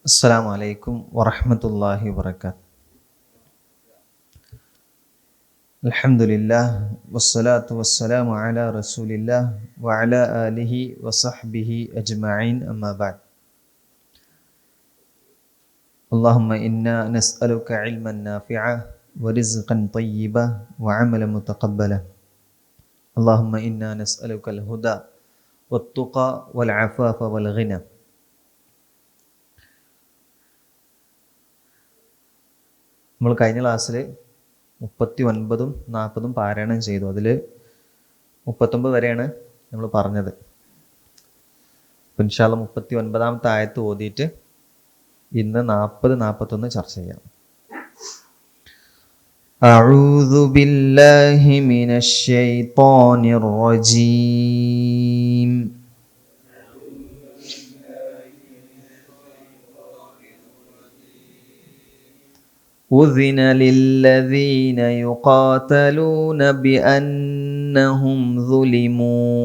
അസ്സലാമു അലൈക്കും വറഹ്മത്തുള്ളാഹി വബറകാതുഹു. അൽഹംദുലില്ലാഹ് വസ്സലാത്തു വസ്സലാമു അലാ റസൂലില്ലാഹ് വഅലാ ആലിഹി വസഹ്ബിഹി അജ്മഈൻ, അമ്മാ ബഅദ്. അല്ലാഹുമ്മ ഇന്നാ നസ്അലുക ഇൽമൻ നാഫിഅ വറിസ്ഖൻ ത്വയ്യിബ വഅമലൻ മുതഖബ്ബല. അല്ലാഹുമ്മ ഇന്നാ നസ്അലുകൽ ഹുദാ വത്തുഖ വൽ അഫാഫ വൽ ഗിന. നമ്മൾ കഴിഞ്ഞ ക്ലാസ്സിൽ 39ഉം 40ഉം പാരായണം ചെയ്തു. അതിൽ 39 വരെയാണ് നമ്മൾ പറഞ്ഞത്. ഇൻഷാ അല്ലാഹ് 39ാമത്തെ ആയത്ത് ഓതിയിട്ട് ഇന്ന് 40, 41 ചർച്ച ചെയ്യാം. അഊദു ബില്ലാഹി മിനശ് ശൈത്വാനിർ റജീം. أذن للذين يقاتلون بأنهم ظلموا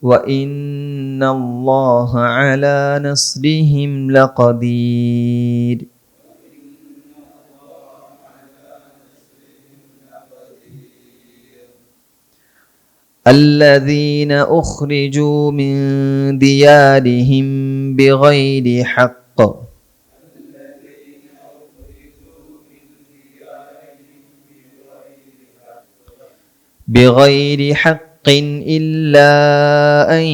وإن الله على نصرهم لقدير. الذين أخرجوا من ديارهم بغير حق إلا أن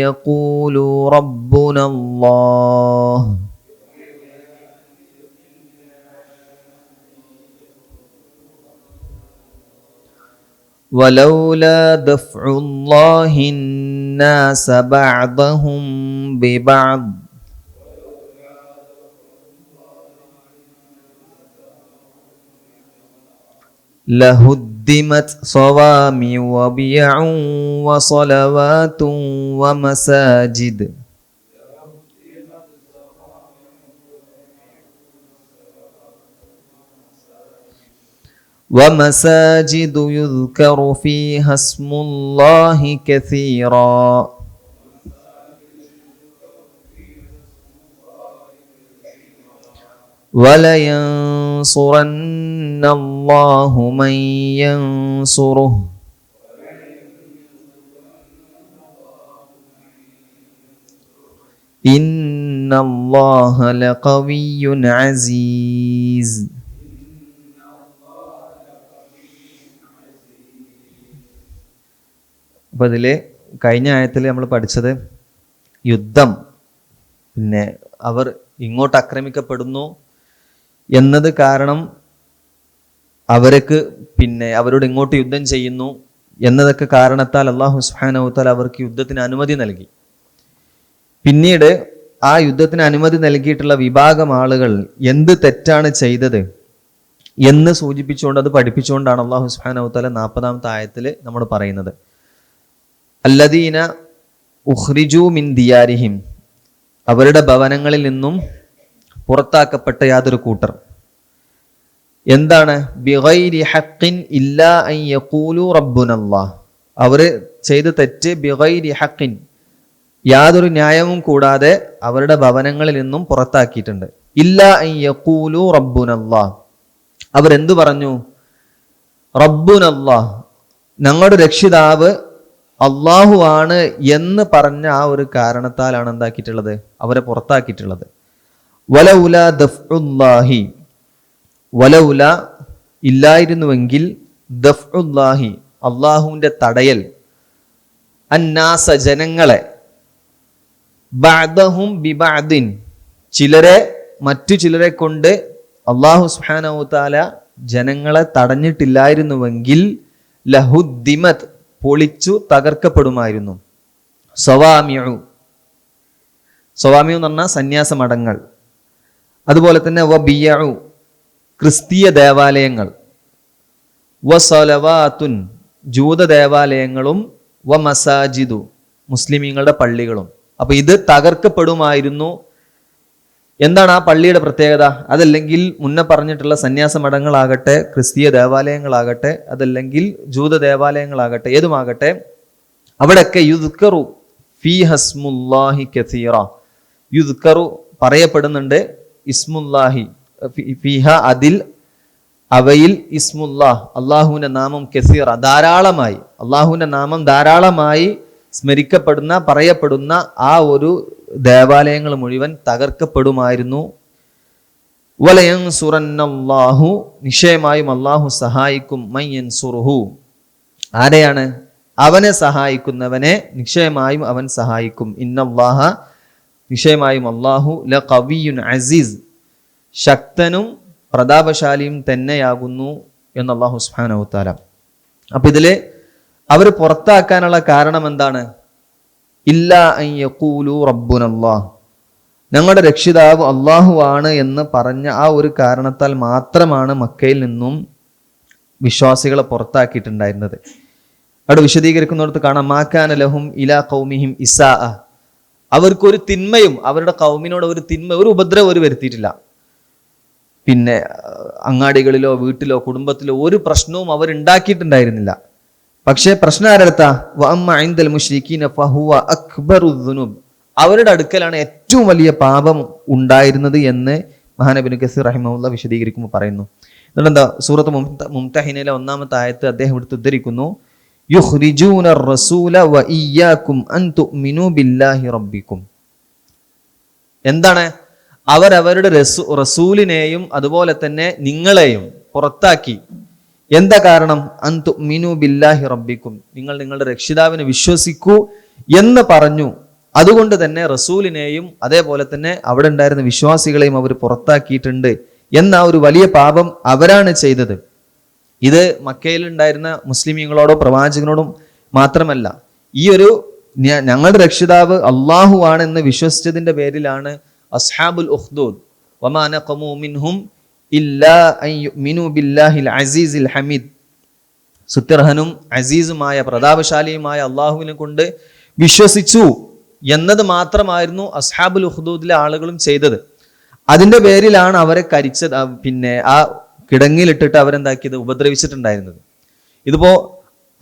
يقولوا ربنا الله ولولا دفع الله الناس بعضهم ببعض لهدمت صوامع وبيع وصلوات ومساجد يذكر فيها اسم الله كثيرا ولينصرن الله من ينصره إن الله لقوي عزيز. അപ്പോൾ ഇതിൽ കഴിഞ്ഞ ആയത്തിൽ നമ്മൾ പഠിച്ചത് യുദ്ധം, പിന്നെ അവർ ഇങ്ങോട്ട് ആക്രമിക്കപ്പെടുന്നു എന്നത് കാരണം അവരോട് ഇങ്ങോട്ട് യുദ്ധം ചെയ്യുന്നു എന്നതൊക്കെ കാരണത്താൽ അല്ലാഹു സുബ്ഹാനഹു വ തആല അവർക്ക് യുദ്ധത്തിന് അനുമതി നൽകി. പിന്നീട് ആ യുദ്ധത്തിന് അനുമതി നൽകിയിട്ടുള്ള വിഭാഗം ആളുകൾ എന്ത് തെറ്റാണ് ചെയ്തത് എന്ന് സൂചിപ്പിച്ചുകൊണ്ട്, അത് പഠിപ്പിച്ചുകൊണ്ടാണ് അല്ലാഹു സുബ്ഹാനഹു വ തആല 40ാമത്തെ ആയത്തിൽ നമ്മൾ പറയുന്നത്. അല്ലദീന ഉഖ്രിജൂ മിൻ ദിയാരിഹിം, അവരുടെ ഭവനങ്ങളിൽ നിന്നും പുറത്താക്കപ്പെട്ട യാതൊരു കൂട്ടർ. എന്താണ്? ബിഗൈരി ഹഖ്ഖിൻ ഇല്ലാ അൻ യഖൂലു റബ്ബുനല്ലാഹ്. അവർ ചെയ്ത തെറ്റ് ബിഗൈരി ഹഖ്ഖിൻ, യാതൊരു ന്യായവും കൂടാതെ അവരുടെ ഭവനങ്ങളിൽ നിന്നും പുറത്താക്കിയിട്ടുണ്ട്. ഇല്ലാ അൻ യഖൂലു റബ്ബുനല്ലാഹ്, അവരെന്തു പറഞ്ഞു? റബ്ബുനല്ലാഹ്, ഞങ്ങളുടെ രക്ഷിതാവ് അള്ളാഹു ആണ് എന്ന് പറഞ്ഞ ആ ഒരു കാരണത്താലാണ് എന്താക്കിയിട്ടുള്ളത്? അവരെ പുറത്താക്കിയിട്ടുള്ളത്. വലൗല ദഫ്ഉല്ലാഹി, വലൗല ഇല്ലായിരുന്നുവെങ്കിൽ, ദഫ്ഉല്ലാഹി അള്ളാഹുവിന്റെ തടയൽ, അന്നാസ ജനങ്ങളെ, ബഅദഹും ബിബഅദിൻ ചിലരെ മറ്റു ചിലരെ കൊണ്ട് അല്ലാഹു സുബ്ഹാനഹു വ തആല ജനങ്ങളെ തടഞ്ഞിട്ടില്ലായിരുന്നുവെങ്കിൽ, ലഹുദ്ദിമത് പൊളിച്ചു തകർക്കപ്പെടുമായിരുന്നു. സവാമിഉ, സവാമിഉ എന്ന് പറഞ്ഞാൽ സന്യാസ മഠങ്ങൾ. അതുപോലെ തന്നെ വബിയഉ, ക്രിസ്തീയ ദേവാലയങ്ങൾ. വസലവാത്തുൻ, ജൂത ദേവാലയങ്ങളും. വമസാജിദു, മുസ്ലിമീങ്ങളുടെ പള്ളികളും. അപ്പൊ ഇത് തകർക്കപ്പെടുമായിരുന്നു. എന്താണ് ആ പള്ളിയുടെ പ്രത്യേകത? അതല്ലെങ്കിൽ മുന്നേ പറഞ്ഞിട്ടുള്ള സന്യാസ മഠങ്ങളാകട്ടെ, ക്രിസ്തീയ ദേവാലയങ്ങളാകട്ടെ, അതല്ലെങ്കിൽ ജൂത ദേവാലയങ്ങളാകട്ടെ, ഏതുമാകട്ടെ, അവിടെയൊക്കെ യുദ്കറു ഫീഹ ഇസ്മുല്ലാഹി കസീറ, യുദ്കറു പറയപ്പെടുന്നുണ്ട്, ഇസ്മുല്ലാഹി ഫീഹ അതിൽ അവയിൽ ഇസ്മുല്ലാഹ് അള്ളാഹുവിന്റെ നാമം കസീറ ധാരാളമായി, അള്ളാഹുവിന്റെ നാമം ധാരാളമായി സ്മരിക്കപ്പെടുന്ന പറയപ്പെടുന്ന ആ ഒരു ദേവാലയങ്ങൾ മുഴുവൻ തകർക്കപ്പെടുമായിരുന്നു. വലയൻസുറന്നല്ലാഹു നിശ്ചയമായും അള്ളാഹു സഹായിക്കും, മയ്യൻസുറുഹു ആരെയാണ്? അവനെ സഹായിക്കുന്നവനെ നിശ്ചയമായും അവൻ സഹായിക്കും. ഇന്നല്ലാഹ നിശ്ചയമായും അള്ളാഹു ലഖവിയ്യുൻ അസീസ് ശക്തനും പ്രതാപശാലിയും തന്നെയാകുന്നു എന്ന് അല്ലാഹു സുബ്ഹാനഹു വ തആല. അപ്പൊ ഇതില് അവർ പുറത്താക്കാനുള്ള കാരണം എന്താണ്? ഇല്ലാ അൻ യഖൂലു റബ്ബുനല്ലാഹ്, ഞങ്ങളുടെ രക്ഷിതാവ് അള്ളാഹു ആണ് എന്ന് പറഞ്ഞ ആ ഒരു കാരണത്താൽ മാത്രമാണ് മക്കയിൽ നിന്നും വിശ്വാസികളെ പുറത്താക്കിയിട്ടുണ്ടായിരുന്നത്. അവിടെ വിശദീകരിക്കുന്നിടത്ത് കാണാം, മാക്കാന ലഹും ഇലാ ഖൗമിഹിം ഇസാഅ, അവർക്കൊരു തിന്മയും അവരുടെ കൗമിനോട് ഒരു തിന്മ ഒരു ഉപദ്രവം അവർ വരുത്തിയിട്ടില്ല. പിന്നെ അങ്ങാടികളിലോ വീട്ടിലോ കുടുംബത്തിലോ ഒരു പ്രശ്നവും അവർ ഉണ്ടാക്കിയിട്ടുണ്ടായിരുന്നില്ല. പക്ഷേ പ്രശ്നം ആരെടുത്താ? വഅമ്മ ഇൻദൽ മുശ്രിക്കീന ഫഹുവ അക്ബറുദ് ദുനൂബ്, അവരുടെ അടുക്കലാണ് ഏറ്റവും വലിയ പാപം ഉണ്ടായിരുന്നത് എന്ന് മഹാനബി ഇബ്നു കസീർ റഹിമഹുല്ലാഹ് വിശദീകരിക്കുമ്പോൾ പറയുന്നു. എന്നിട്ടെന്താ? സൂറത്ത് മുംതഹിനയിലെ 1-ാമത്തെ ആയത്ത് അദ്ദേഹം എടുത്ത് ഉദ്ധരിക്കുന്നു, യുഖ്രിജൂന റസൂല വ ഇയ്യാകും അൻ തുഅ്മിനൂ ബില്ലാഹി റബ്ബിക്കും. എന്താണ്? അവരവരുടെ റസൂലിനെയും അതുപോലെ തന്നെ നിങ്ങളെയും പുറത്താക്കി. എന്താ കാരണം? അൻ തുഅ്മിനൂ ബില്ലാഹി റബ്ബിക്കും, നിങ്ങൾ നിങ്ങളുടെ രക്ഷിതാവിനെ വിശ്വസിക്കൂ എന്ന് പറഞ്ഞു. അതുകൊണ്ട് തന്നെ റസൂലിനെയും അതേപോലെ തന്നെ അവിടെ ഉണ്ടായിരുന്ന വിശ്വാസികളെയും അവർ പുറത്താക്കിയിട്ടുണ്ട് എന്ന ഒരു വലിയ പാപം അവരാണ് ചെയ്തത്. ഇത് മക്കയിൽ ഉണ്ടായിരുന്ന മുസ്ലിമീങ്ങളോടോ പ്രവാചകനോടും മാത്രമല്ല, ഈ ഒരു ഞങ്ങളുടെ രക്ഷിതാവ് അള്ളാഹു ആണെന്ന് വിശ്വസിച്ചതിന്റെ പേരിലാണ് അസ്ഹാബുൽ ഉഖ്ദൂദ് വമാ നഖമു മിൻഹും ഇല്ലാ അൻ യുഅ്മിനു ബില്ലാഹിൽ അസീസിൽ ഹമീദ്, സുത്യർഹനും അസീസുമായ പ്രതാപശാലിയുമായ അള്ളാഹുവിനെ കൊണ്ട് വിശ്വസിച്ചു എന്നത് മാത്രമായിരുന്നു അസ്ഹാബുൽ ഉഖ്ദൂദിലെ ആളുകളും ചെയ്തത്. അതിന്റെ പേരിലാണ് അവരെ കരിച്ചത്, പിന്നെ ആ കിടങ്ങിലിട്ടിട്ട് അവരെന്താക്കിയത്? ഉപദ്രവിച്ചിട്ടുണ്ടായിരുന്നത്. ഇതിപ്പോ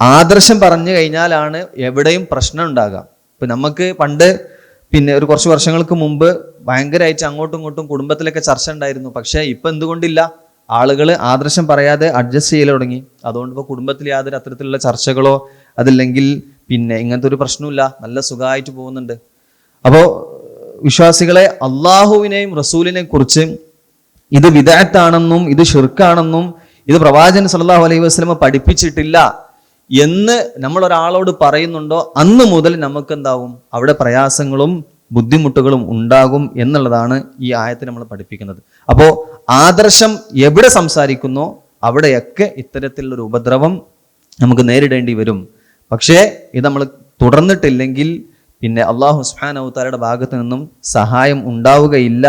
ആദർശം പറഞ്ഞു കഴിഞ്ഞാലാണ് എവിടെയും പ്രശ്നം ഉണ്ടാകാം. ഇപ്പൊ നമുക്ക് പണ്ട് പിന്നെ ഒരു കുറച്ച് വർഷങ്ങൾക്ക് മുമ്പ് ഭയങ്കരമായിട്ട് അങ്ങോട്ടും ഇങ്ങോട്ടും കുടുംബത്തിലൊക്കെ ചർച്ച ഉണ്ടായിരുന്നു. പക്ഷെ ഇപ്പൊ എന്തുകൊണ്ടില്ല? ആളുകൾ ആദർശം പറയാതെ അഡ്ജസ്റ്റ് ചെയ്യൽ തുടങ്ങി. അതുകൊണ്ട് ഇപ്പോൾ കുടുംബത്തിൽ യാതൊരു അത്തരത്തിലുള്ള ചർച്ചകളോ അതല്ലെങ്കിൽ പിന്നെ ഇങ്ങനത്തെ ഒരു പ്രശ്നമില്ല, നല്ല സുഖമായിട്ട് പോകുന്നുണ്ട്. അപ്പോൾ വിശ്വാസികളെ അള്ളാഹുവിനെയും റസൂലിനെയും കുറിച്ച് ഇത് വിദഅത്താണെന്നും ഇത് ഷിർക്കാണെന്നും ഇത് പ്രവാചകൻ സല്ലല്ലാഹു അലൈഹി വസല്ലം പഠിപ്പിച്ചിട്ടില്ല എന്ന് നമ്മൾ ഒരാളോട് പറയുന്നുണ്ടോ, അന്ന് മുതൽ നമുക്ക് എന്താവും? അവിടെ പ്രയാസങ്ങളും ബുദ്ധിമുട്ടുകളും ഉണ്ടാകും എന്നുള്ളതാണ് ഈ ആയത്തിൽ നമ്മൾ പഠിപ്പിക്കുന്നത്. അപ്പോൾ ആദർശം എവിടെ സംസാരിക്കുന്നോ അവിടെയൊക്കെ ഇത്തരത്തിലുള്ളൊരു ഉപദ്രവം നമുക്ക് നേരിടേണ്ടി വരും. പക്ഷേ ഇത് നമ്മൾ തുടർന്നിട്ടില്ലെങ്കിൽ പിന്നെ അള്ളാഹു സുബ്ഹാനഹു വ തആലയുടെ ഭാഗത്തു നിന്നും സഹായം ഉണ്ടാവുകയില്ല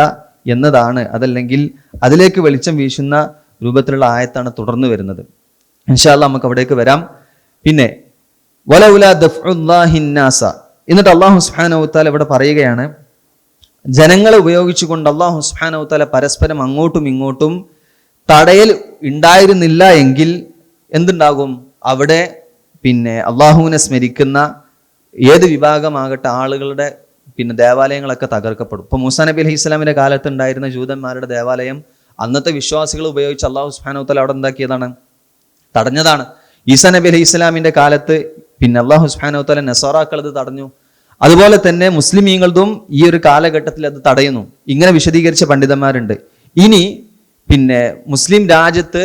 എന്നതാണ്. അതല്ലെങ്കിൽ അതിലേക്ക് വെളിച്ചം വീശുന്ന രൂപത്തിലുള്ള ആയത്താണ് തുടർന്ന് വരുന്നത്. ഇൻഷാ അല്ലാഹ് നമുക്ക് അവിടേക്ക് വരാം. പിന്നെ വലൗലാ ദഫ്ഉല്ലാഹിൻ നാസ, എന്നിട്ട് അള്ളാഹു സുബ്ഹാനഹു വ തആല ഇവിടെ പറയുകയാണ്, ജനങ്ങളെ ഉപയോഗിച്ചുകൊണ്ട് അള്ളാഹു സുബ്ഹാനഹു വ തആല പരസ്പരം അങ്ങോട്ടും ഇങ്ങോട്ടും തടയൽ ഉണ്ടായിരുന്നില്ല എങ്കിൽ എന്തുണ്ടാകും? അവിടെ പിന്നെ അള്ളാഹുവിനെ സ്മരിക്കുന്ന ഏത് വിഭാഗമാകട്ടെ ആളുകളുടെ പിന്നെ ദേവാലയങ്ങളൊക്കെ തകർക്കപ്പെടും. ഇപ്പൊ മൂസാ നബി അലൈഹി ഇസ്ലാമിന്റെ കാലത്ത് ഉണ്ടായിരുന്ന ജൂതന്മാരുടെ ദേവാലയം അന്നത്തെ വിശ്വാസികൾ ഉപയോഗിച്ച് അള്ളാഹു സുബ്ഹാനഹു വ തആല അവിടെ എന്താക്കിയതാണ്? തടഞ്ഞതാണ്. ഈസാ നബി അലൈഹി ഇസ്ലാമിന്റെ കാലത്ത് പിന്നെ അള്ളാഹു സുബ്ഹാനഹു വ തആല നസാറാക്കൾ അത് തടഞ്ഞു. അതുപോലെ തന്നെ മുസ്ലിമീങ്ങളതും ഈ ഒരു കാലഘട്ടത്തിൽ അത് തടയുന്നു. ഇങ്ങനെ വിശദീകരിച്ച പണ്ഡിതന്മാരുണ്ട്. ഇനി പിന്നെ മുസ്ലിം രാജ്യത്ത്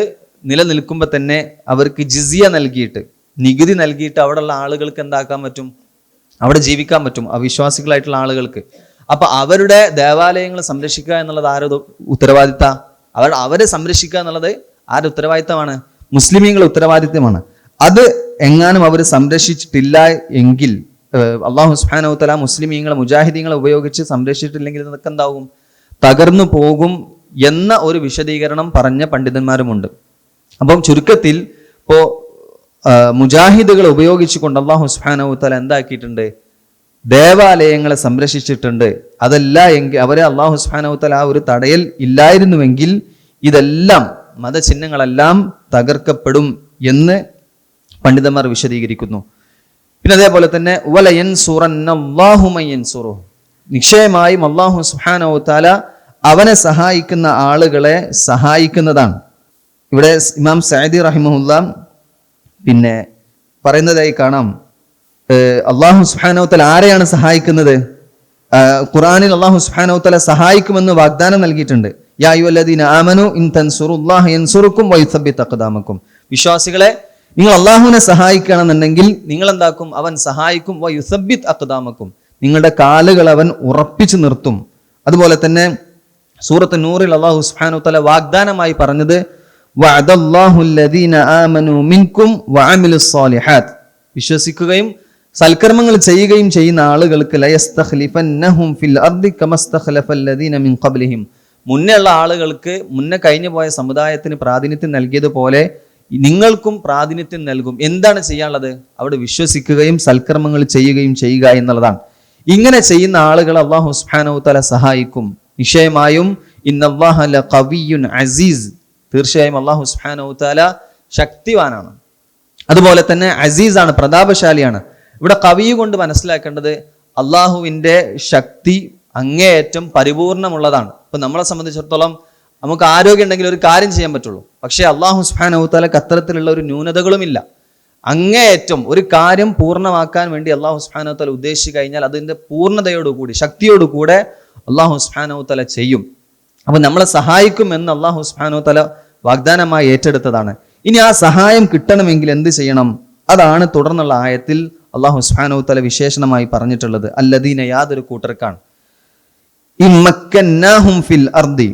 നിലനിൽക്കുമ്പോൾ തന്നെ അവർക്ക് ജിസിയ നൽകിയിട്ട്, നികുതി നൽകിയിട്ട് അവിടെയുള്ള ആളുകൾക്ക് എന്താക്കാൻ പറ്റും? അവിടെ ജീവിക്കാൻ പറ്റും, അവിശ്വാസികളായിട്ടുള്ള ആളുകൾക്ക്. അപ്പൊ അവരുടെ ദേവാലയങ്ങൾ സംരക്ഷിക്കുക എന്നുള്ളത് ആരുടെ ഉത്തരവാദിത്ത? അവരെ സംരക്ഷിക്കുക എന്നുള്ളത് ആരുടെ ഉത്തരവാദിത്തമാണ്? മുസ്ലിമീങ്ങളുടെ ഉത്തരവാദിത്തമാണ്. അത് എങ്ങാനും അവർ സംരക്ഷിച്ചിട്ടില്ല എങ്കിൽ, അള്ളാഹു സുബ്ഹാനഹു വ തആല മുസ്ലിമീങ്ങളെ മുജാഹിദീങ്ങളെ ഉപയോഗിച്ച് സംരക്ഷിച്ചിട്ടില്ലെങ്കിൽ ഇതൊക്കെ എന്താവും? തകർന്നു പോകും എന്ന ഒരു വിശദീകരണം പറഞ്ഞ പണ്ഡിതന്മാരുമുണ്ട്. അപ്പം ചുരുക്കത്തിൽ ഇപ്പോ മുജാഹിദുകളെ ഉപയോഗിച്ചുകൊണ്ട് അള്ളാഹു സുബ്ഹാനഹു വ തആല എന്താക്കിയിട്ടുണ്ട്? ദേവാലയങ്ങളെ സംരക്ഷിച്ചിട്ടുണ്ട്. അതല്ല എങ്കിൽ അവരെ അള്ളാഹു സുബ്ഹാനഹു വ തആല ആ ഒരു തടയൽ ഇല്ലായിരുന്നുവെങ്കിൽ ഇതെല്ലാം മതചിഹ്നങ്ങളെല്ലാം തകർക്കപ്പെടും എന്ന് പണ്ഡിതന്മാർ വിശദീകരിക്കുന്നു. പിന്നെ അതേപോലെ തന്നെ വലയൻസുറന്നല്ലാഹു മയ്യൻസുറുഹു, നിശ്ചയമായും അല്ലാഹു സുബ്ഹാനഹു വ തആല അവനെ സഹായിക്കുന്ന ആളുകളെ സഹായിക്കുന്നതാണ്. ഇവിടെ ഇമാം സഅദി റഹിമഹുല്ലാ പിന്നെ പറയുന്നതായി കാണാം, അല്ലാഹു സുബ്ഹാനഹു വ തആല ആരെയാണ് സഹായിക്കുന്നത്? ഖുർആനിൽ അല്ലാഹു സുബ്ഹാനഹു വ തആല സഹായിക്കുമെന്ന് വാഗ്ദാനം നൽകിയിട്ടുണ്ട്. യാ അയ്യുഹല്ലദീന ആമനു ഇൻ തൻസുറുല്ലാഹ യൻസുറുക്കും വയുസബ്ബിത് അഖ്ദാമക്കും, വിശ്വാസികളെ നിങ്ങൾ അല്ലാഹുവിനെ സഹായിക്കണമെന്നുണ്ടെങ്കിൽ നിങ്ങൾ എന്താക്കും? അവൻ സഹായിക്കും. വയുസബ്ബിത് അഖ്ദാമക്കും, നിങ്ങളുടെ കാലുകൾ അവൻ ഉറപ്പിച്ചു നിർത്തും. അതുപോലെ തന്നെ സൂറത്ത് നൂറിൽ അല്ലാഹു സുബ്ഹാനഹു വ തആല വാഗ്ദാനമായി പറഞ്ഞത് വഅദല്ലാഹു അല്ലദീന ആമനു മിൻകും വഅമിലുസ് സാലിഹാത്ത്, വിശ്വസിക്കുകയും സൽക്കർമ്മങ്ങൾ ചെയ്യുകയും ചെയ്യുന്ന ആളുകൾക്ക് ലയസ്തഖ്ലിഫന്നഹും ഫിൽ അർദി കമസ്തഖ്ലഫല്ലദീന മിൻ ഖബ്ലിഹിം, മുന്നേയുള്ള ആളുകൾക്ക്, മുന്നേ കഴിഞ്ഞു പോയ സമുദായത്തിന് പ്രാതിനിധ്യം നൽകിയതുപോലെ നിങ്ങൾക്കും പ്രാതിനിധ്യം നൽകും. എന്താണ് ചെയ്യാനുള്ളത്? അവിടെ വിശ്വസിക്കുകയും സൽക്കർമ്മങ്ങൾ ചെയ്യുകയും ചെയ്യുക എന്നുള്ളതാണ്. ഇങ്ങനെ ചെയ്യുന്ന ആളുകൾ അല്ലാഹു സുബ്ഹാനഹു വ തആല സഹായിക്കും. നിശ്ചയമായും ഇന്നല്ലാഹ ലഖവിയ്യുൻ അസീസ്, തീർച്ചയായും അല്ലാഹു സുബ്ഹാനഹു വ തആല ശക്തിവാനാണ്, അതുപോലെ തന്നെ അസീസാണ്, പ്രതാപശാലിയാണ്. ഇവിടെ കവി കൊണ്ട് മനസ്സിലാക്കേണ്ടത് അള്ളാഹുവിൻ്റെ ശക്തി അങ്ങേയറ്റം പരിപൂർണമുള്ളതാണ്. ഇപ്പൊ നമ്മളെ സംബന്ധിച്ചിടത്തോളം നമുക്ക് ആരോഗ്യം ഉണ്ടെങ്കിൽ ഒരു കാര്യം ചെയ്യാൻ പറ്റുള്ളൂ. പക്ഷേ അല്ലാഹു സുബ്ഹാനഹു വ തആലക്ക് അത്തരത്തിലുള്ള ഒരു ന്യൂനതകളുമില്ല. അങ്ങേയറ്റം ഒരു കാര്യം പൂർണ്ണമാക്കാൻ വേണ്ടി അല്ലാഹു സുബ്ഹാനഹു വ തആല ഉദ്ദേശിച്ചു കഴിഞ്ഞാൽ അതിൻ്റെ പൂർണ്ണതയോടുകൂടി, ശക്തിയോടുകൂടെ അല്ലാഹു സുബ്ഹാനഹു വ തആല ചെയ്യും. അപ്പൊ നമ്മളെ സഹായിക്കും എന്ന് അല്ലാഹു സുബ്ഹാനഹു വ തആല വാഗ്ദാനമായി ഏറ്റെടുത്തതാണ്. ഇനി ആ സഹായം കിട്ടണമെങ്കിൽ എന്ത് ചെയ്യണം? അതാണ് തുടർന്നുള്ള ആയത്തിൽ അല്ലാഹു സുബ്ഹാനഹു വ തആല വിശേഷണമായി പറഞ്ഞിട്ടുള്ളത്. അല്ലദീന, യാതൊരു കൂട്ടർക്കാണ്, ഇമ്മക്കന്നാഹും ഫിൽ അർദി,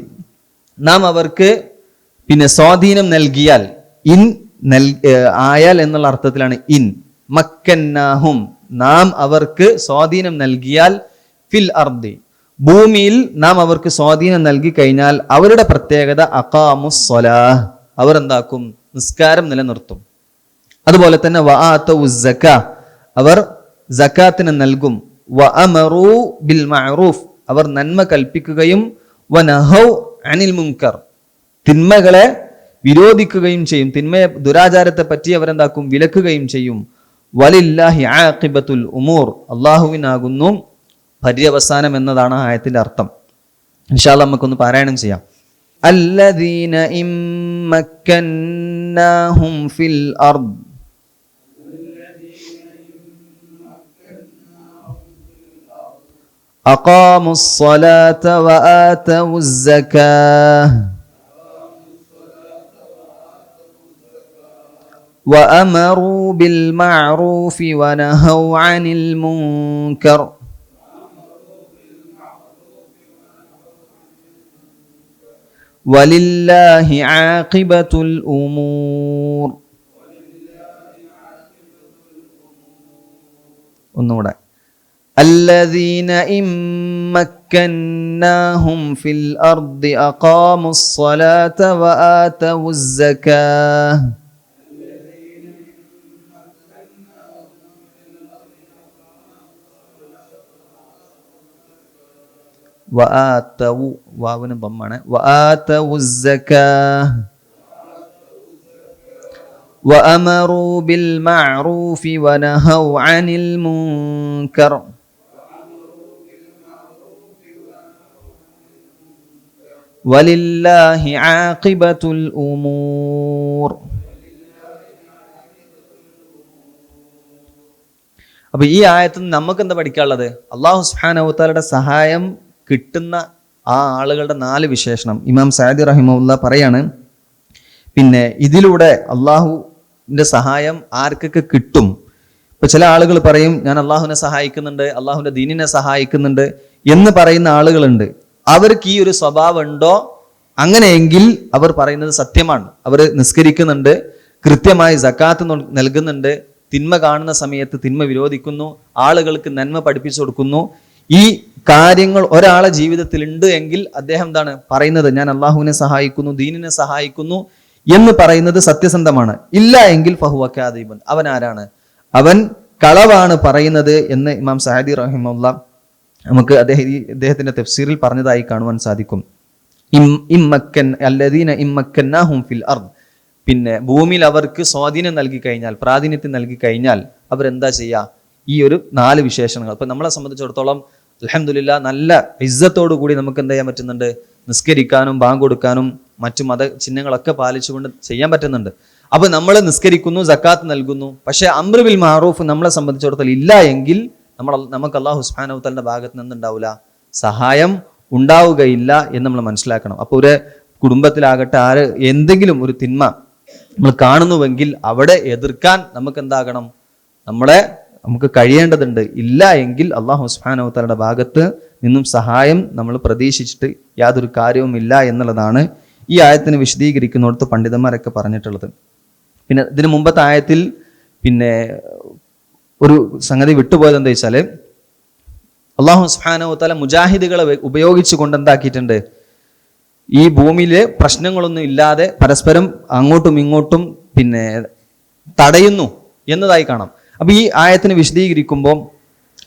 നാം അവർക്ക് പിന്നെ സ്വാധീനം നൽകിയാൽ, ആയാൽ എന്നുള്ള അർത്ഥത്തിലാണ് ഇൻ. മക്കന്നാഹും, നാം അവർക്ക് സ്വാധീനം നൽകിയാൽ, ഫിൽ അർദി, ഭൂമിയിൽ നാം അവർക്ക് സ്വാധീനം നൽകി കഴിഞ്ഞാൽ അവരുടെ പ്രത്യേകത അഖാമുസ് സ്വലാഹ്, അവർ എന്താക്കും? നിസ്കാരം നിലനിർത്തും. അതുപോലെ തന്നെ വആതഉസ് സക്കാ, അവർ സക്കാത്തിന് നൽകും. വഅമറു ബിൽ മഅറൂഫ്, അവർ നന്മ കൽപ്പിക്കുകയും വനഹൗ അനിൽ മുൻകർ, തിന്മകളെ വിരോധിക്കുകയും ചെയ്യും. ദുരാചാരത്തെ പറ്റി അവരെന്താക്കും? വിലക്കുകയും ചെയ്യും. വലില്ലാഹി ആഖിബത്തുൽ ഉമൂർ, അല്ലാഹുവിനാകുന്നു പര്യവസാനം എന്നതാണ് ആയത്തിന്റെ അർത്ഥം. ഇൻഷാ അല്ലാഹ് നമുക്കൊന്ന് പാരായണം ചെയ്യാം. അല്ലദീന ഇമ്മക്കന്നാഹും ഫിൽ അർദ് അഖാമുസ് സ്വലാത വആതഉസ് സകാഹ് വഅമറൂ ബിൽ മഅറൂഫി വനഹൗ അനിൽ മുൻകർ വലില്ലാഹി ആഖിബത്തുൽ ഉമൂർ. ഒന്നുകൂടെ, അല്ലദീന ഇമ്മക്കന്നാഹും ഫിൽ അർദി അഖാമുസ് സ്വലാത വആതഉസ് സകാഹ് വആതഉ, വാവിന് ദമ്മാണ്, വആതഉസ് സകാഹ് വഅമറൂ ബിൽ മഅറൂഫി വനഹൗ അനിൽ മുൻകർ വലില്ലാഹി ആഖിബത്തുൽ ഉമൂർ. അപ്പൊ ഈ ആയത്തിൽ നമുക്ക് എന്താ പഠിക്കാനുള്ളത്? അല്ലാഹു സുബ്ഹാനഹു വ തആലയുടെ സഹായം കിട്ടുന്ന ആ ആളുകളുടെ 4 വിശേഷണം ഇമാം സഅദി റഹിമഹുല്ലാ പറയാണ്. പിന്നെ ഇതിലൂടെ അള്ളാഹുവിൻ്റെ സഹായം ആർക്കൊക്കെ കിട്ടും? ഇപ്പൊ ചില ആളുകൾ പറയും, ഞാൻ അള്ളാഹുവിനെ സഹായിക്കുന്നുണ്ട്, അള്ളാഹുവിന്റെ ദീനിനെ സഹായിക്കുന്നുണ്ട് എന്ന് പറയുന്ന ആളുകളുണ്ട്. അവർക്ക് ഈ ഒരു സ്വഭാവം ഉണ്ടോ? അങ്ങനെയെങ്കിൽ അവർ പറയുന്നത് സത്യമാണ്. അവർ നിസ്കരിക്കുന്നുണ്ട്, കൃത്യമായി സക്കാത്ത് നൽകുന്നുണ്ട്, തിന്മ കാണുന്ന സമയത്ത് തിന്മ വിരോധിക്കുന്നു, ആളുകൾക്ക് നന്മ പഠിപ്പിച്ചു കൊടുക്കുന്നു. ഈ കാര്യങ്ങൾ ഒരാളെ ജീവിതത്തിൽ ഉണ്ട് എങ്കിൽ അദ്ദേഹം എന്താണ് പറയുന്നത്? ഞാൻ അള്ളാഹുവിനെ സഹായിക്കുന്നു, ദീനിനെ സഹായിക്കുന്നു എന്ന് പറയുന്നത് സത്യസന്ധമാണ്. ഇല്ല എങ്കിൽ ഫഹുവ കാദിബൻ, അവൻ ആരാണ്? അവൻ കളവാണ് പറയുന്നത് എന്ന് ഇമാം സഅദി റഹിമഹുല്ലാ നമുക്ക് അദ്ദേഹത്തിന്റെ തഫ്സീറിൽ പറഞ്ഞതായി കാണുവാൻ സാധിക്കും. അല്ലദീന ഇമ്മക്കന്നാഹും ഫിൽ അർദ്, പിന്നെ ഭൂമിയിൽ അവർക്ക് സ്വാധീനം നൽകി കഴിഞ്ഞാൽ, പ്രാതിനിധ്യം നൽകി കഴിഞ്ഞാൽ അവരെന്താ ചെയ്യുക? ഈ ഒരു 4 വിശേഷണങ്ങൾ. ഇപ്പൊ നമ്മളെ സംബന്ധിച്ചിടത്തോളം അൽഹംദുലില്ലാ നല്ല ഇസ്സത്തോടു കൂടി നമുക്ക് എന്ത് ചെയ്യാൻ പറ്റുന്നുണ്ട്? നിസ്കരിക്കാനും ബാങ്ക് കൊടുക്കാനും മറ്റു മത ചിഹ്നങ്ങളൊക്കെ പാലിച്ചുകൊണ്ട് ചെയ്യാൻ പറ്റുന്നുണ്ട്. അപ്പൊ നമ്മൾ നിസ്കരിക്കുന്നു, സക്കാത്ത് നൽകുന്നു, പക്ഷെ അംറ് ബിൽ മഅറൂഫ് നമ്മളെ സംബന്ധിച്ചിടത്തോളം ഇല്ല എങ്കിൽ നമുക്ക് അല്ലാഹു സുബ്ഹാനഹു വ തആലയുടെ ഭാഗത്ത് നിന്ന് ഉണ്ടാവില്ല, സഹായം ഉണ്ടാവുകയില്ല എന്ന് നമ്മൾ മനസ്സിലാക്കണം. അപ്പോൾ ഒരു കുടുംബത്തിലാകട്ടെ എന്തെങ്കിലും ഒരു തിന്മ നമ്മൾ കാണുന്നുവെങ്കിൽ അവിടെ എതിർക്കാൻ നമുക്ക് എന്താകണം? നമുക്ക് കഴിയേണ്ടതുണ്ട്. ഇല്ല എങ്കിൽ അല്ലാഹു സുബ്ഹാനഹു വ തആലയുടെ ഭാഗത്ത് നിന്നും സഹായം നമ്മൾ പ്രതീക്ഷിച്ചിട്ട് യാതൊരു കാര്യവും ഇല്ല എന്നുള്ളതാണ് ഈ ആയത്തിനെ വിശദീകരിക്കുന്നിടത്ത് പണ്ഡിതന്മാരൊക്കെ പറഞ്ഞിട്ടുള്ളത്. പിന്നെ ഇതിന് മുമ്പത്തെ ആയത്തിൽ പിന്നെ ഒരു സംഗതി വിട്ടുപോയത് എന്താ വെച്ചാൽ, അല്ലാഹു സുബ്ഹാനഹു വ തആല മുജാഹിദുകളെ ഉപയോഗിച്ചു കൊണ്ട് എന്താക്കിയിട്ടുണ്ട്? ഈ ഭൂമിയിലെ പ്രശ്നങ്ങളൊന്നും ഇല്ലാതെ പരസ്പരം അങ്ങോട്ടും ഇങ്ങോട്ടും പിന്നെ തടയുന്നു എന്നതായി കാണാം. അപ്പൊ ഈ ആയത്തിനെ വിശദീകരിക്കുമ്പോൾ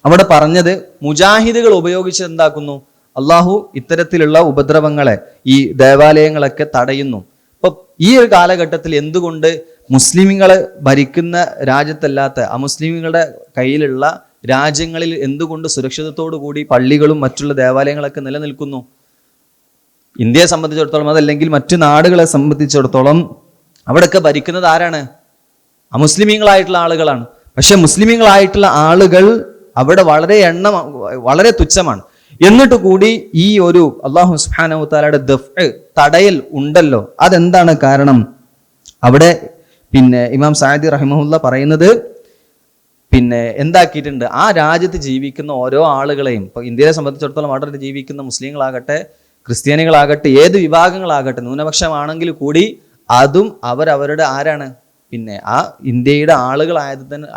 അവിടെ പറഞ്ഞത് മുജാഹിദുകൾ ഉപയോഗിച്ച് എന്താക്കുന്നു? അള്ളാഹു ഇത്തരത്തിലുള്ള ഉപദ്രവങ്ങളെ, ഈ ദേവാലയങ്ങളൊക്കെ തടയുന്നു. അപ്പൊ ഈ ഒരു കാലഘട്ടത്തിൽ എന്തുകൊണ്ട് മുസ്ലിമുകളെ ഭരിക്കുന്ന രാജ്യത്തല്ലാത്ത അമുസ്ലിമുകളുടെ കയ്യിലുള്ള രാജ്യങ്ങളിൽ എന്തുകൊണ്ട് സുരക്ഷിതത്തോടു കൂടി പള്ളികളും മറ്റുള്ള ദേവാലയങ്ങളൊക്കെ നിലനിൽക്കുന്നു? ഇന്ത്യയെ സംബന്ധിച്ചിടത്തോളം അതല്ലെങ്കിൽ മറ്റു നാടുകളെ സംബന്ധിച്ചിടത്തോളം അവിടെയൊക്കെ ഭരിക്കുന്നത് ആരാണ്? അമുസ്ലിമീങ്ങളായിട്ടുള്ള ആളുകളാണ്. പക്ഷെ മുസ്ലിമീങ്ങളായിട്ടുള്ള ആളുകൾ അവിടെ വളരെ തുച്ഛമാണ്. എന്നിട്ട് കൂടി ഈ ഒരു അല്ലാഹു സുബ്ഹാനഹു വ തആലയുടെ തടയൽ ഉണ്ടല്ലോ. അതെന്താണ് കാരണം? അവിടെ പിന്നെ ഇമാം സഅദി റഹിമഹുല്ല പറയുന്നത് പിന്നെ എന്താക്കിയിട്ടുണ്ട്? ആ രാജ്യത്ത് ജീവിക്കുന്ന ഓരോ ആളുകളെയും, ഇപ്പൊ ഇന്ത്യയെ സംബന്ധിച്ചിടത്തോളം അവിടെ ജീവിക്കുന്ന മുസ്ലിങ്ങളാകട്ടെ ക്രിസ്ത്യാനികളാകട്ടെ ഏത് വിഭാഗങ്ങളാകട്ടെ ന്യൂനപക്ഷമാണെങ്കിൽ കൂടി അതും അവരവരുടെ ആരാണ്? പിന്നെ ആ ഇന്ത്യയുടെ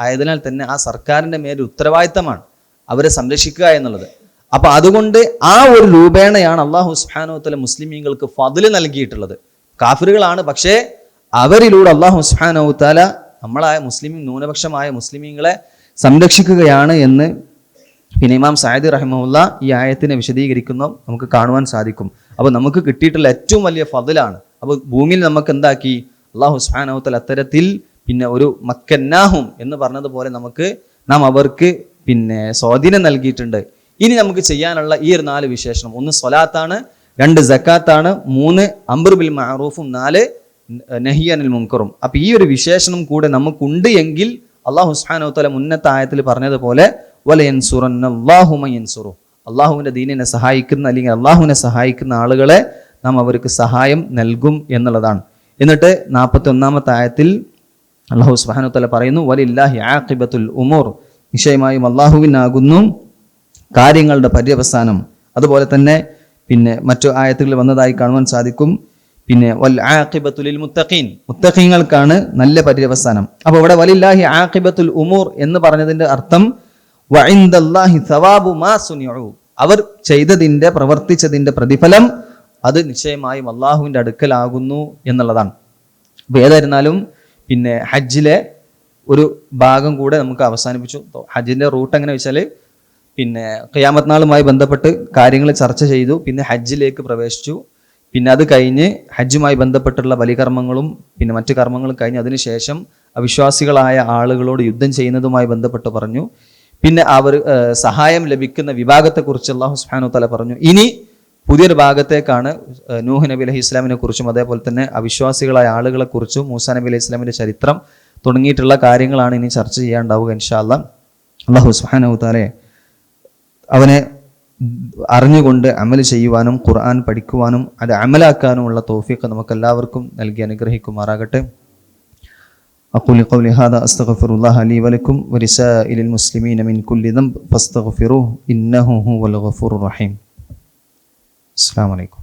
ആയതിനാൽ തന്നെ ആ സർക്കാരിന്റെ മേൽ ഉത്തരവാദിത്തമാണ് അവരെ സംരക്ഷിക്കുക എന്നുള്ളത്. അപ്പൊ അതുകൊണ്ട് ആ ഒരു രൂപേണയാണ് അല്ലാഹു സുബ്ഹാനഹു വ തആല മുസ്ലിമീങ്ങൾക്ക് ഫദ്ല് നൽകിയിട്ടുള്ളത്. കാഫിറുകളാണ്, പക്ഷേ അവരിലൂടെ അല്ലാഹു സുബ്ഹാനഹു വ തആല നമ്മളായ ന്യൂനപക്ഷമായ മുസ്ലിമീങ്ങളെ സംരക്ഷിക്കുകയാണ് എന്ന് പിന്നെ ഇമാം സഅദി റഹിമഹുല്ല ഈ ആയത്തിനെ വിശദീകരിക്കുന്ന നമുക്ക് കാണുവാൻ സാധിക്കും. അപ്പോൾ നമുക്ക് കിട്ടിയിട്ടുള്ള ഏറ്റവും വലിയ ഫദ്ലാണ്. അപ്പോൾ ഭൂമിയിൽ നമുക്ക് എന്താക്കി? അല്ലാഹു സുബ്ഹാനഹു വ തആല അത്തരത്തിൽ പിന്നെ ഒരു മക്കന്നാഹും എന്ന് പറഞ്ഞതുപോലെ നാം അവർക്ക് പിന്നെ സ്വാധീനം നൽകിയിട്ടുണ്ട്. ഇനി നമുക്ക് ചെയ്യാനുള്ള ഈ ഒരു 4 വിശേഷണം: 1 സ്വലാത്താണ്, 2 സക്കാത്താണ്, 3 അംറ് ബിൽ മഅറൂഫും, 4 നഹി അനിൽ മുൻകറും. അപ്പൊ ഈ ഒരു വിശേഷണം കൂടെ നമുക്കുണ്ട് എങ്കിൽ അല്ലാഹു സുബ്ഹാനഹു വ തആല മുന്നത്തെ ആയത്തിൽ പറഞ്ഞതുപോലെ വലയൻസുറന്നല്ലാഹു മൻ യൻസുറു, അള്ളാഹുവിന്റെ ദീനിനെ സഹായിക്കുന്ന അല്ലെങ്കിൽ അള്ളാഹുവിനെ സഹായിക്കുന്ന ആളുകളെ നാം അവർക്ക് സഹായം നൽകും എന്നുള്ളതാണ്. എന്നിട്ട് 41-ാമത്തെ ആയത്തിൽ അല്ലാഹു സുബ്ഹാനഹു വ തആല പറയുന്നു വലില്ലാഹി ആഖിബത്തുൽ ഉമൂർ, നിശ്ചയമായും അള്ളാഹുവിനാകുന്നു കാര്യങ്ങളുടെ പര്യവസാനം. അതുപോലെ തന്നെ പിന്നെ മറ്റു ആയത്തുകളിൽ വന്നതായി കാണുവാൻ സാധിക്കും. പിന്നെ വൽ ആഖിബത്തു ലിൽ മുത്തഖീൻ, മുത്തഖീങ്ങൾക്കാണ് നല്ല പര്യവസാനം. അപ്പോൾ ഇവിടെ വലില്ലാഹി ആഖിബത്തുൽ ഉമൂർ എന്ന് പറഞ്ഞതിന്റെ അർത്ഥം വഇൻദല്ലാഹി സവാബു മാ സുനിഉ, അവർ പ്രവർത്തിച്ചതിന്റെ പ്രതിഫലം അത് നിശ്ചയമായും അള്ളാഹുവിന്റെ അടുക്കലാകുന്നു എന്നുള്ളതാണ്. അപ്പോൾ ഏതായിരുന്നാലും പിന്നെ ഹജ്ജിലെ ഒരു ഭാഗം കൂടെ നമുക്ക് അവസാനിപ്പിച്ചു. ഹജ്ജിന്റെ റൂട്ട് എങ്ങനെ വെച്ചാൽ പിന്നെ ഖിയാമത്ത് നാളുമായി ബന്ധപ്പെട്ട് കാര്യങ്ങൾ ചർച്ച ചെയ്തു. പിന്നെ ഹജ്ജിലേക്ക് പ്രവേശിച്ചു. പിന്നെ അത് കഴിഞ്ഞ് ഹജ്ജുമായി ബന്ധപ്പെട്ടുള്ള ബലികർമ്മങ്ങളും പിന്നെ മറ്റു കർമ്മങ്ങളും കഴിഞ്ഞ് അതിനുശേഷം അവിശ്വാസികളായ ആളുകളോട് യുദ്ധം ചെയ്യുന്നതുമായി ബന്ധപ്പെട്ട് പറഞ്ഞു. പിന്നെ അവർ സഹായം ലഭിക്കുന്ന വിഭാഗത്തെക്കുറിച്ച് അല്ലാഹു സുബ്ഹാനഹു വ തആല പറഞ്ഞു. ഇനി പുതിയൊരു ഭാഗത്തേക്കാണ് നൂഹ് നബി അലൈഹി ഇസ്ലാമിനെ കുറിച്ചും അതേപോലെ തന്നെ അവിശ്വാസികളായ ആളുകളെ കുറിച്ചും മൂസാ നബി അലൈഹി ഇസ്ലാമിന്റെ ചരിത്രം തുടങ്ങിയിട്ടുള്ള കാര്യങ്ങളാണ് ഇനി ചർച്ച ചെയ്യാനുണ്ടാവുക ഇൻഷാ അല്ലാഹ്. അല്ലാഹു സുബ്ഹാനഹു വ തആല അവനെ അറിഞ്ഞുകൊണ്ട് അമൽ ചെയ്യുവാനും ഖുർആൻ പഠിക്കുവാനും അത് അമലാക്കാനുമുള്ള തൗഫീഖ് നമുക്കെല്ലാവർക്കും നൽകി അനുഗ്രഹിക്കുമാറാകട്ടെ. أقول قولي هذا أستغفر الله لي ولكم ولسائر المسلمين من كل ذنب فاستغفروه إنه هو الغفور الرحيم. السلام عليكم.